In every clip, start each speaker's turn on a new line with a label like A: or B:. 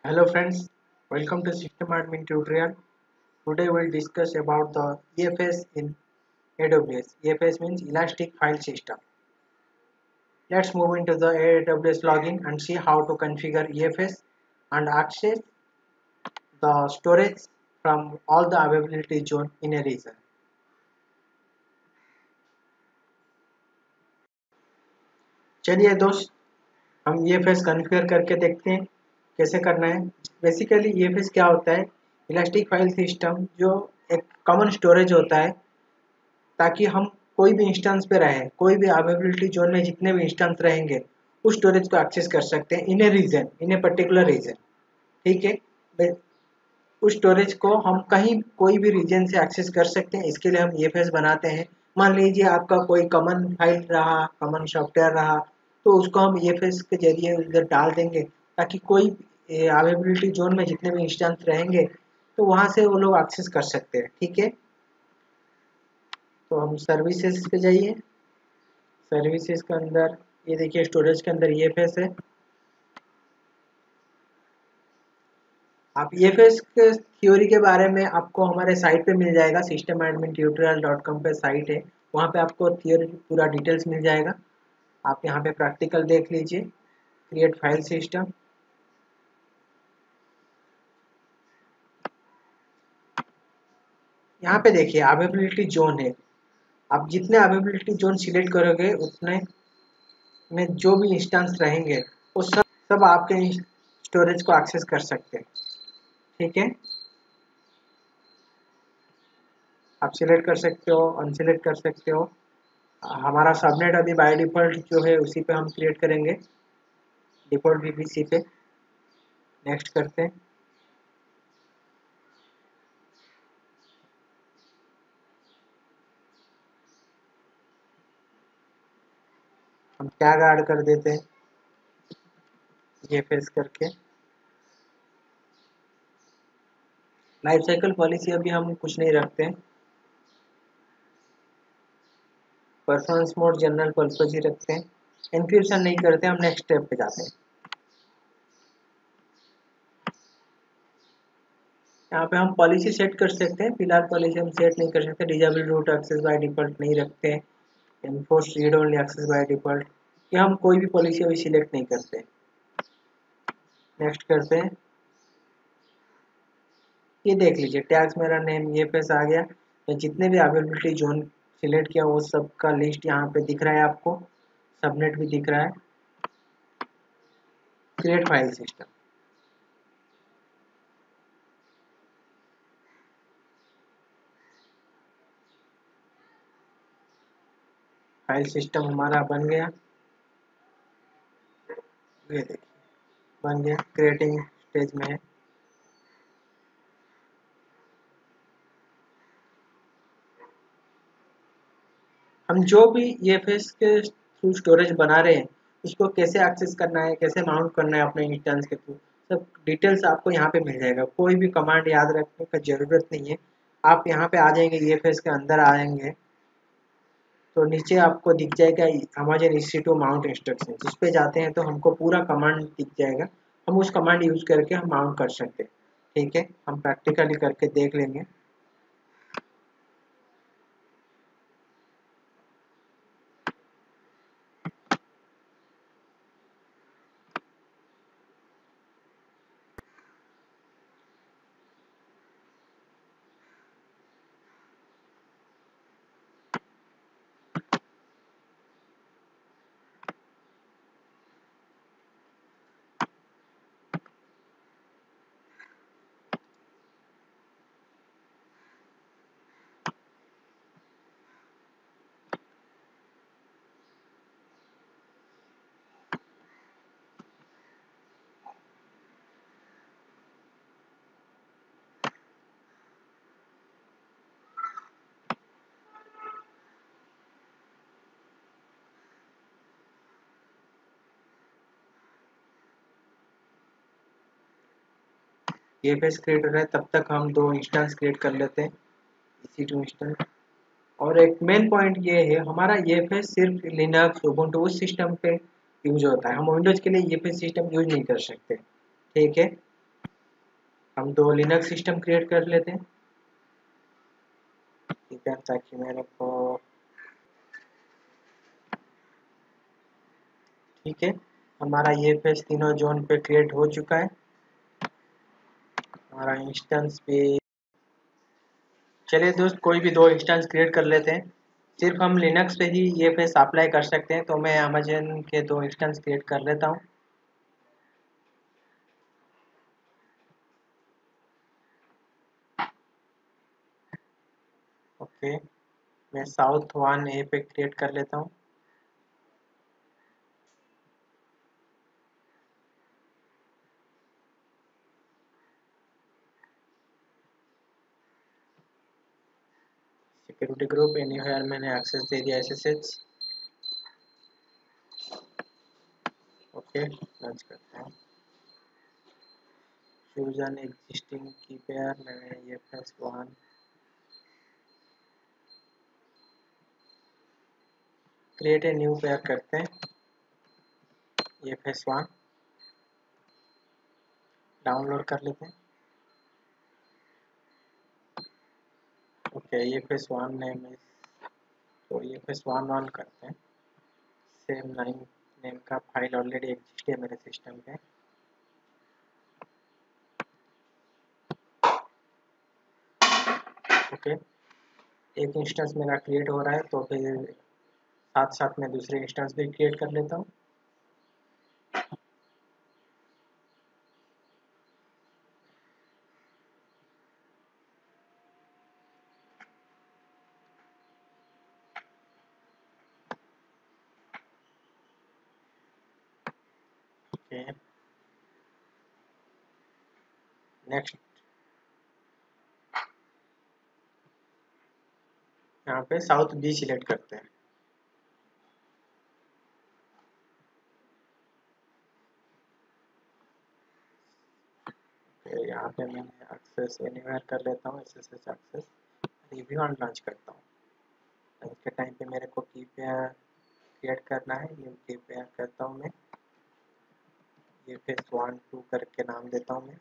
A: Hello friends, welcome to System Admin tutorial. Today we'll discuss about the EFS in AWS. EFS means Elastic File System. Let's move into the AWS login and see how to configure EFS and access the storage from all the availability zone in a region. चलिए दोस्त, हम EFS configure करके देखते हैं कैसे करना है। Basically EFS क्या होता है? इलास्टिक फाइल सिस्टम, जो एक कॉमन स्टोरेज होता है ताकि हम कोई भी इंस्टेंस पे रहें, कोई भी अवेलेबिलिटी जोन में जितने भी इंस्टेंस रहेंगे उस स्टोरेज को एक्सेस कर सकते हैं in a region, in a particular region. ठीक है, उस स्टोरेज को हम कहीं कोई भी रीजन से एक्सेस कर सकते हैं। इसके लिए हम EFS बनाते हैं। मान लीजिए आपका कोई कॉमन फाइल रहा, कॉमन सॉफ्टवेयर रहा, तो उसको हम EFS के जरिए उधर डाल देंगे ताकि कोई अवेलेबिलिटी जोन में जितने भी इंस्टेंस रहेंगे तो वहाँ से वो लोग एक्सेस कर सकते हैं। ठीक है, तो हम सर्विसेज पे जाइए। सर्विसेज के अंदर ये देखिए, स्टोरेज के अंदर EFS है। आप EFS के थ्योरी के बारे में आपको हमारे साइट पे मिल जाएगा, systemadmintutorial.com पे साइट है, वहाँ पे आपको थ्योरी पूरा डिटेल्स मिल जाएगा। आप यहाँ पे प्रैक्टिकल देख लीजिए, क्रिएट फाइल सिस्टम। यहाँ पे देखिए अवेलेबिलिटी जोन है। आप जितने अवेलेबिलिटी जोन सिलेक्ट करोगे उतने में जो भी इंस्टेंस रहेंगे वो सब आपके स्टोरेज को एक्सेस कर सकते हैं। ठीक है, आप सिलेक्ट कर सकते हो, अनसिलेक्ट कर सकते हो। हमारा सबनेट अभी बाय डिफ़ॉल्ट जो है उसी पे हम क्रिएट करेंगे, डिफ़ॉल्ट VPC पे। नेक्स्ट करते हैं। हम टैग ऐड कर देते हैं ये फेस करके। लाइफ साइकिल पॉलिसी अभी हम कुछ नहीं रखते हैं, परफॉर्मेंस मोड जनरल पर्पज ही रखते हैं, एन्क्रिप्शन नहीं करते। हम नेक्स्ट स्टेप पे जाते हैं। यहाँ पे हम पॉलिसी सेट कर सकते हैं। फिलहाल पॉलिसी हम सेट नहीं कर सकते। Disable root access by default नहीं रखते हैं, enforce read only access by default, ये हम कोई भी पॉलिसी अभी सिलेक्ट नहीं करते। नेक्स्ट करते हैं। ये देख लीजिए, टैग्स मेरा नेम ये फेस आ गया। तो जितने भी अवेलेबिलिटी जोन सिलेक्ट किया वो सब का लिस्ट यहाँ पे दिख रहा है आपको, सबनेट भी दिख रहा है। Create file system. File system हमारा बन गया। ये देखिए बन गया, क्रिएटिंग स्टेज में है। हम जो भी ये फेस के थ्रू स्टोरेज बना रहे हैं उसको कैसे एक्सेस करना है, कैसे माउंट करना है अपने इंस्टेंस के थ्रू, सब डिटेल्स आपको यहाँ पे मिल जाएगा। कोई भी कमांड याद रखने का जरूरत नहीं है। आप यहाँ पे आ जाएंगे, ये फेस के अंदर आएंगे तो नीचे आपको दिख जाएगा अमेजन EC2 माउंट इंस्ट्रक्शन। जिस पे जाते हैं तो हमको पूरा कमांड दिख जाएगा। हम उस कमांड यूज करके हम माउंट कर सकते हैं। ठीक है, हम प्रैक्टिकली करके देख लेंगे। ये पेज क्रिएट हो रहा है, तब तक हम दो इंस्टेंस क्रिएट कर लेते हैं, EC2 इंस्टेंस। और एक मेन पॉइंट ये है, हमारा ये फेस सिर्फ लिनक्स उबुंटू उस सिस्टम पे यूज होता है। हम विंडोज के लिए ये फेस सिस्टम यूज नहीं कर सकते। ठीक है, हम 2 लिनक्स सिस्टम क्रिएट कर लेते हैं, ठीक है, ताकि मेरे को, ठीक है, हमारा ये पेज तीनों जोन पे क्रिएट हो चुका है, हमारा इंस्टेंस भी। चलिए दोस्त, कोई भी 2 इंस्टेंस क्रिएट कर लेते हैं। सिर्फ हम लिनक्स पे ही ये पेज अप्लाई कर सकते हैं, तो मैं अमेजन के 2 इंस्टेंस क्रिएट कर लेता हूँ। ओके, मैं साउथ 1 ए पे क्रिएट कर लेता हूँ। सिक्योरिटी ग्रुप एनीवेयर मैंने एक्सेस दे दिया एसएसएच। ओके, लॉन्च करते हैं। चूज एन एग्जिस्टिंग की पेयर, मैंने ये plus 1, create a new pair करते हैं, ये फेस 1 डाउनलोड कर लेते हैं। ओके, ये फेस 1 नेम है, तो ये फेस 1 करते हैं। सेम लाइन नेम का फाइल ऑलरेडी एग्जिस्ट है मेरे सिस्टम पे। ओके, एक इंस्टेंस मेरा क्रिएट हो रहा है, तो फिर साथ साथ में दूसरे इंस्टेंस भी क्रिएट कर लेता हूँ। ओके, नेक्स्ट यहाँ पे साउथ बी सिलेक्ट करते हैं। फिर यहाँ पे मैंने एक्सेस एनीवेयर कर लेता हूँ, SSH access, review on launch करता हूँ। लॉन्च के टाइम पे मेरे को की पेयर क्रिएट करना है, न्यू की पेयर करता हूँ मैं, ये फिर 1 2 करके नाम देता हूँ मैं।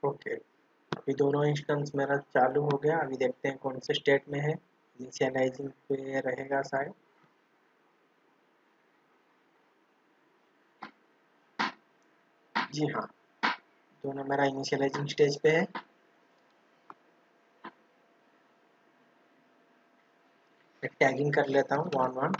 A: ओके, अभी दोनों इंस्टेंस मेरा चालू हो गया। अभी देखते हैं कौन से स्टेट में है, इनिशियलाइजिंग पे रहेगा शायद। जी हाँ, दोनों मेरा इनिशियलाइजिंग स्टेज पे है। एक टैगिंग कर लेता हूँ 1 1।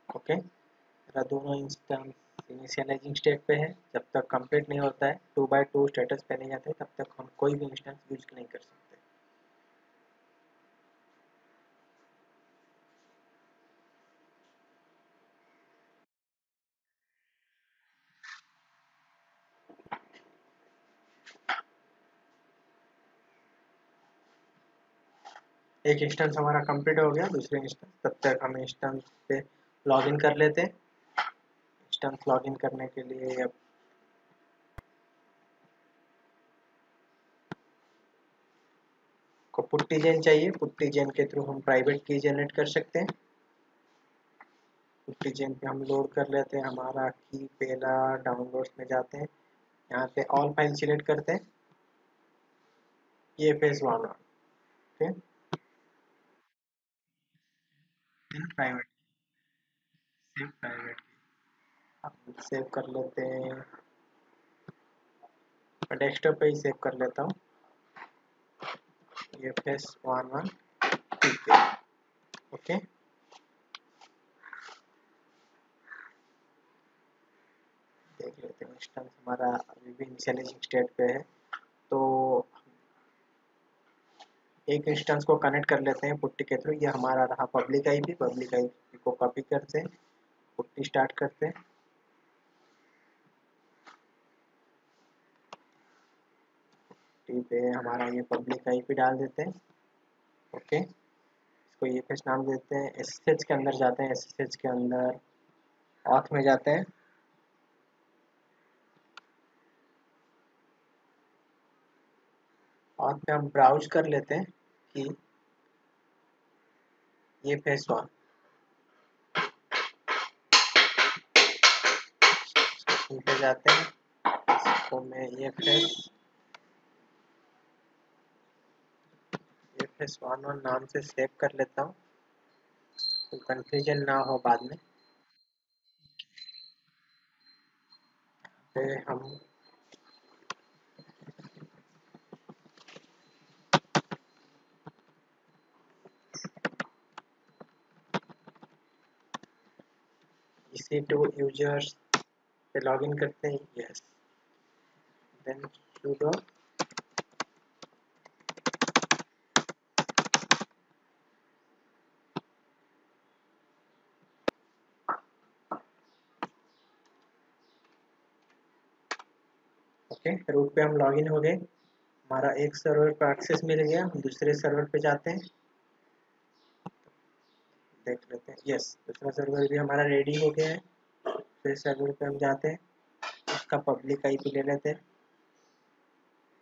A: ओके, मेरा दोनों इंस्टेंस इनिशियलाइजिंग स्टेट पे है। जब तक कंप्लीट नहीं होता है, 2 by 2 स्टेटस पे नहीं जाते, तब तक हम कोई भी इंस्टेंस यूज नहीं कर सकते। एक इंस्टेंस हमारा कंप्लीट हो गया, दूसरे इंस्टेंस, तब तक हम इंस्टेंस पे लॉगिन कर लेते हैं। इंस्टेंस लॉगिन करने के लिए अब को पुट्टी जेन चाहिए। पुट्टी जेन के थ्रू हम प्राइवेट की जनरेट कर सकते हैं। पुट्टी जेन पे हम लोड कर लेते हैं हमारा की, पहला डाउनलोड्स में जाते हैं, यहाँ पे ऑल फाइल सिलेक्ट करते हैं, ये phase 1 okay, then private, save private हम सेव कर लेते हैं। मैं डेस्कटॉप पे ही सेव कर लेता हूँ, ये फेज 1 ठीक है। ओके, देख लेते हैं इंस्टेंस हमारा अभी भी इनिशियलाइजिंग स्टेट पे है, तो एक इंस्टेंस को कनेक्ट कर लेते हैं पुट्टी के थ्रू। ये हमारा रहा पब्लिक आईपी, पब्लिक आईपी को कॉपी करते हैं, पुट्टी स्टार्ट करते हैं। पुट्टी पे हमारा ये पब्लिक आईपी डाल देते हैं। ओके, इसको ये पेज नाम देते हैं। एसएसएच के अंदर जाते हैं, एसएसएच के अंदर ऑथ में जाते हैं। ऑथ पे हम ब्राउज कर लेते हैं, कि ये फेस 1 पे जाते हैं, इसको मैं ये फेस 1 नाम से सेव कर लेता हूँ, तो कंफ्यूजन ना हो बाद में। फिर हम EC2 यूजर्स पे लॉगिन करते हैं, yes, then sudo okay. Root पे हम लॉगिन हो गए, हमारा एक सर्वर पर एक्सेस मिल गया, हम दूसरे सर्वर पे जाते हैं, देख लेते हैं, यस, दूसरा सर्वर भी हमारा रेडी हो गया है। फिर सर्वर पे हम जाते हैं, उसका पब्लिक आईपी ले लेते हैं,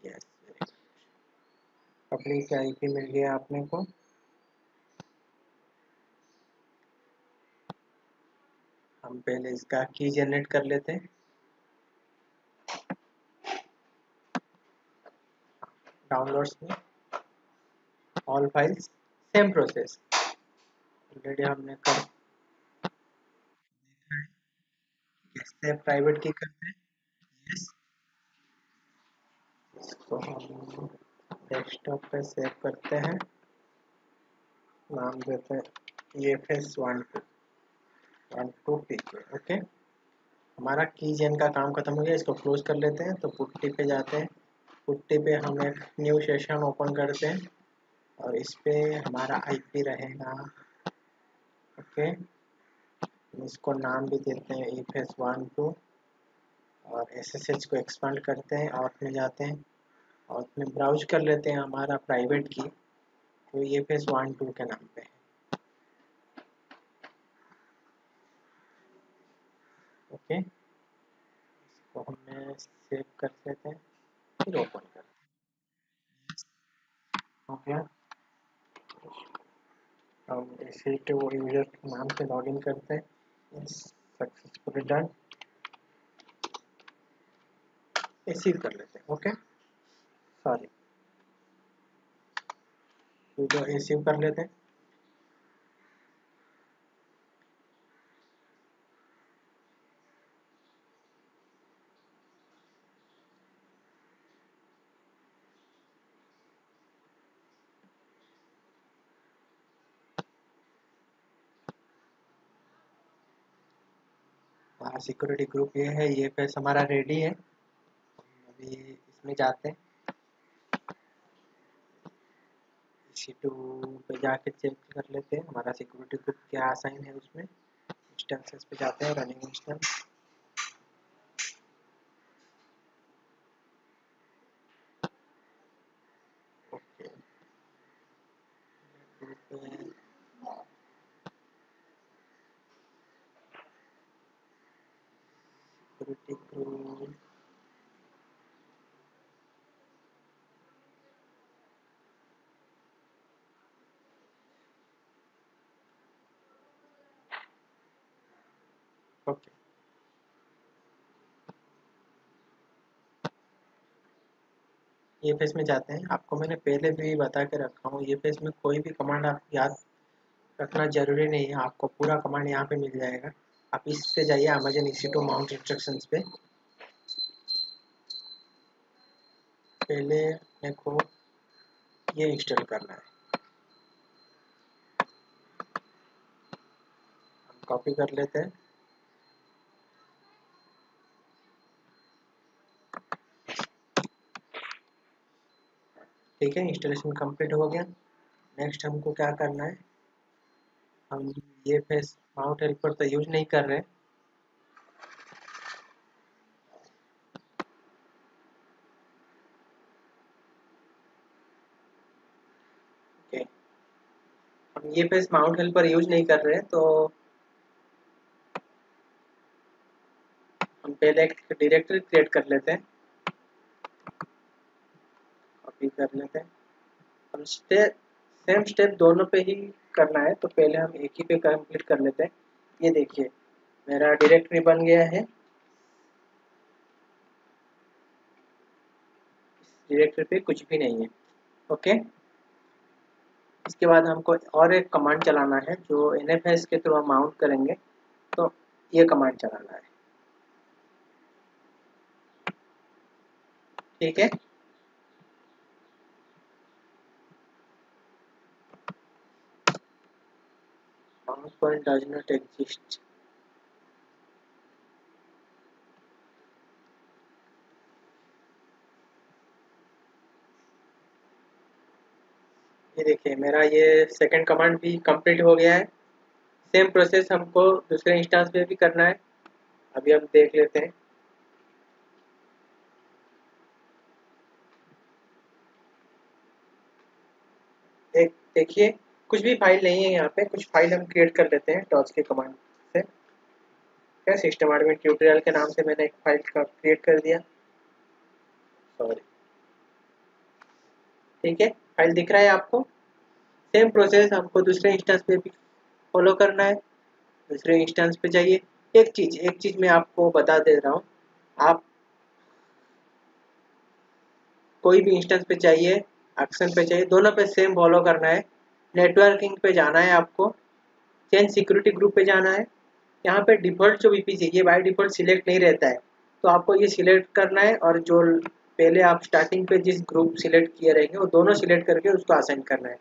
A: यस, पब्लिक आईपी मिल गया आपने को। हम पहले इसका की जनरेट कर लेते हैं, डाउनलोड्स में all files, same process already हमने कर इससे प्राइवेट की करते हैं, यस, इसको हम डेस्कटॉप पे सेव करते हैं, नाम देते हैं ये फेस 1 2 पीके, ओके। हमारा की जेन का काम खत्म हो गया, इसको क्लोज कर लेते हैं, तो पुट्टी पे जाते हैं, पुट्टी पे हम एक न्यू सेशन ओपन करते हैं और इस पे हमारा आईपी रहेगा, ओके। इसको नाम भी देते हैं EFS 1 2 और SSH को एक्सपांड करते हैं, ऑथ में जाते हैं, ऑथ में ब्राउज कर लेते हैं हमारा प्राइवेट की, तो EFS 1 2 के नाम पे है, ओके। इसको हमें सेव कर लेते हैं, फिर ओपन करते हैं, ओके। हम इसी टू यूजर के नाम से लॉगिन करते हैं, सक्सेसफुली डन, रिसीव कर लेते हैं, ओके, सॉरी, तो रिसीव कर लेते हैं। हमारा सिक्योरिटी ग्रुप ये है, ये पेज हमारा रेडी है, अभी इसमें जाते हैं, EC2 पे जाके चेक कर लेते हैं हमारा सिक्योरिटी ग्रुप क्या असाइन है, उसमें इंस्टेंसेस पे जाते हैं, running instance, okay, security group, okay. ये पेज में जाते हैं, आपको मैंने पहले भी बता के रखा हूँ, ये पेज में कोई भी कमांड आप याद रखना जरूरी नहीं है, आपको पूरा कमांड यहाँ पे मिल जाएगा। आप इस पे जाइए, अमेजन EC2 माउंट इंस्ट्रक्शंस पे, पहले मेरे को ये इंस्टॉल करना है, हम कॉपी कर लेते हैं, ठीक है, इंस्टॉलेशन कंप्लीट हो गया। नेक्स्ट हमको क्या करना है, हम ये फेस माउंट हेल्पर तो यूज नहीं कर रहे, ओके, हम ये फेस माउंट हेल्पर यूज नहीं कर रहे, तो हम पहले एक डायरेक्टरी क्रिएट कर लेते हैं, कॉपी कर लेते हैं, हम सेम स्टेप दोनों पे ही करना है, तो पहले हम एक ही पे कंप्लीट कर लेते हैं। ये देखिए मेरा डायरेक्टरी बन गया है, डायरेक्टरी पे कुछ भी नहीं है। ओके, इसके बाद हमको और एक कमांड चलाना है जो NFS के थ्रू हम माउंट करेंगे। तो ये कमांड चलाना है, ठीक है। Mount point does not exist. ये देखिए मेरा ये सेकंड कमांड भी कंप्लीट हो गया है। सेम प्रोसेस हमको दूसरे इंस्टेंस पे भी करना है, अभी हम देख लेते हैं। देखिए कुछ भी फाइल नहीं है यहाँ पे, कुछ फाइल हम क्रिएट कर लेते हैं टॉर्च के कमांड से। क्या सिस्टम एडमिन ट्यूटोरियल के नाम से मैंने एक फाइल का क्रिएट कर दिया, सॉरी, ठीक है। फाइल दिख रहा है आपको। सेम प्रोसेस हमको दूसरे इंस्टेंस पे भी फॉलो करना है। दूसरे इंस्टेंस पे जाइए। एक चीज मैं आपको बता दे रहा हूँ, आप कोई भी इंस्टेंस पे चाहिए, एक्शन पे चाहिए, दोनों पे सेम फॉलो करना है। नेटवर्किंग पे जाना है आपको, चेंज सिक्योरिटी ग्रुप पे जाना है। यहाँ पे डिफ़ॉल्ट जो VPC ये बाय डिफ़ॉल्ट सिलेक्ट नहीं रहता है, तो आपको ये सिलेक्ट करना है, और जो पहले आप स्टार्टिंग पे जिस ग्रुप सिलेक्ट किए रहेंगे वो दोनों सिलेक्ट करके उसको असाइन करना है।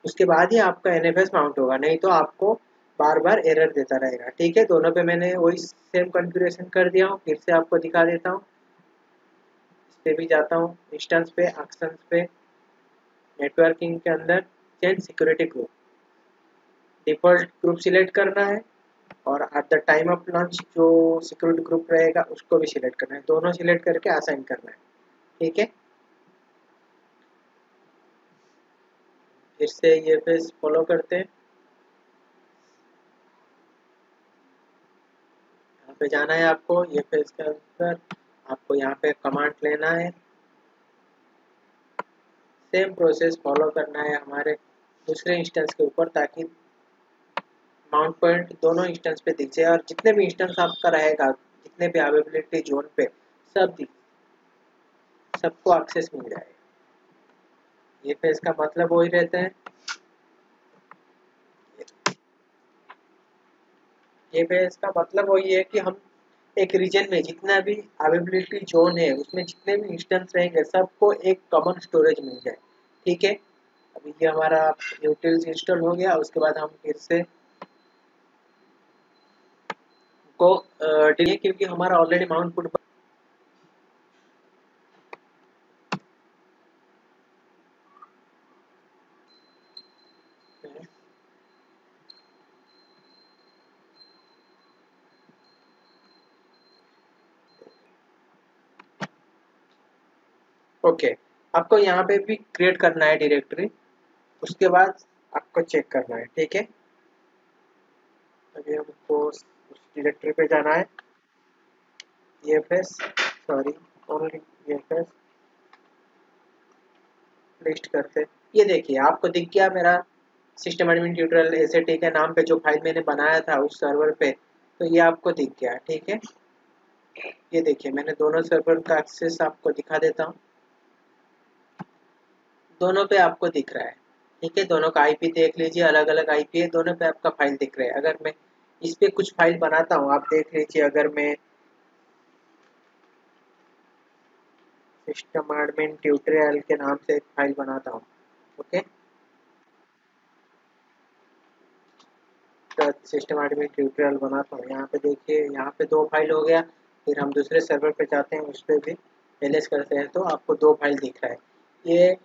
A: उसके बाद ही आपका NFS माउंट होगा, नहीं तो आपको बार बार एरर देता रहेगा, ठीक है। दोनों पे मैंने वही सेम कॉन्फ़िगरेशन कर दिया हूँ, फिर से आपको दिखा देता हूँ। इस पे भी जाता हूँ, इंस्टेंस पे, एक्शंस पे, नेटवर्किंग के अंदर change security group, default group select करना है, और at the time of launch जो सिक्योरिटी ग्रुप रहेगा उसको भी सिलेक्ट करना है। दोनों सिलेक्ट करके असाइन करना है, ठीक है। फिर से ये पेज फॉलो करते हैं। यहाँ पे जाना है आपको, ये पेज के अंदर आपको यहाँ पे कमांड लेना है। सेम प्रोसेस फॉलो करना है हमारे दूसरे इंस्टेंस के ऊपर, ताकि माउंट पॉइंट दोनों इंस्टेंस पे दिख जाए, और जितने भी इंस्टेंस आपका रहेगा, जितने भी अवेलेबिलिटी जोन पे, सब सबको एक्सेस मिल जाएगा। ये पेज का मतलब वही रहता है, ये पेज का मतलब वही है कि हम एक रीजन में जितना भी अवेलेबिलिटी जोन है उसमें जितने भी इंस्टेंस रहेंगे सबको एक कॉमन स्टोरेज मिल जाए, ठीक है। अभी ये हमारा यूटिल्स इंस्टॉल हो गया, उसके बाद हम फिर से को डिलीट, क्योंकि हमारा ऑलरेडी माउंट पुट। ओके, आपको यहाँ पे भी क्रिएट करना है डायरेक्टरी, उसके बाद आपको चेक करना है, ठीक है। अभी हमको उस डायरेक्टरी पे जाना है, EFS, sorry, only EFS list करते। ये देखिए आपको दिख गया मेरा सिस्टम एडमिन ट्यूटोरियल SAT के नाम पे जो फाइल मैंने बनाया था उस सर्वर पे, तो ये आपको दिख गया, ठीक है। ये देखिए मैंने दोनों सर्वर का एक्सेस आपको दिखा देता हूँ, दोनों पे आपको दिख रहा है, ठीक है। दोनों का IP देख लीजिए, अलग अलग IP है, दोनों पे आपका फाइल दिख रहा है। अगर मैं इस पे कुछ फाइल बनाता हूँ, आप देख लीजिए, अगर मैं सिस्टम एडमिन ट्यूटोरियल के नाम से एक फाइल बनाता हूँ, ओके, सिस्टम एडमिन ट्यूटोरियल बनाता हूँ। यहाँ पे देखिए, यहाँ पे दो फाइल हो गया। फिर हम दूसरे सर्वर पे जाते हैं, उस पर भी एलएस करते हैं, तो आपको दो फाइल दिख रहा है।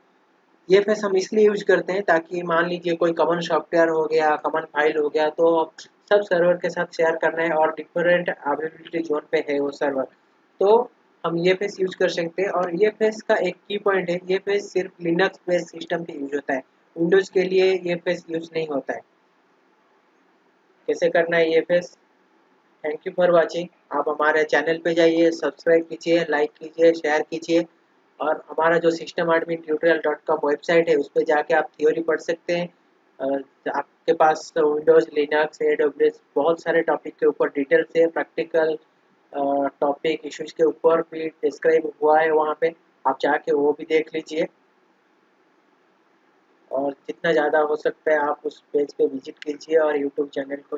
A: ये फेस हम इसलिए यूज करते हैं ताकि मान लीजिए कोई कॉमन सॉफ्टवेयर हो गया, कॉमन फाइल हो गया, तो सब सर्वर के साथ शेयर करना है, और डिफरेंट अवेलेबिलिटी जोन पे है वो सर्वर, तो हम ये फेस यूज कर सकते हैं। और ये फेस का एक की पॉइंट है, ये फेस सिर्फ लिनक्स बेस्ड सिस्टम पे यूज होता है, विंडोज के लिए ये फेस यूज नहीं होता है। कैसे करना है ये face? Thank you for watching. आप हमारे चैनल पे जाइए, सब्सक्राइब कीजिए, लाइक कीजिए, शेयर कीजिए, और हमारा जो system admin tutorial dot com website है उस पर जाके आप थ्योरी पढ़ सकते हैं। आपके पास विंडोज़ लिनक्स AWS बहुत सारे टॉपिक के ऊपर डिटेल से प्रैक्टिकल टॉपिक इश्यूज के ऊपर भी डिस्क्राइब हुआ है वहाँ पे, आप जाके वो भी देख लीजिए। और जितना ज़्यादा हो सकता है आप उस पेज पे विजिट कीजिए और यूट्यूब चैनल को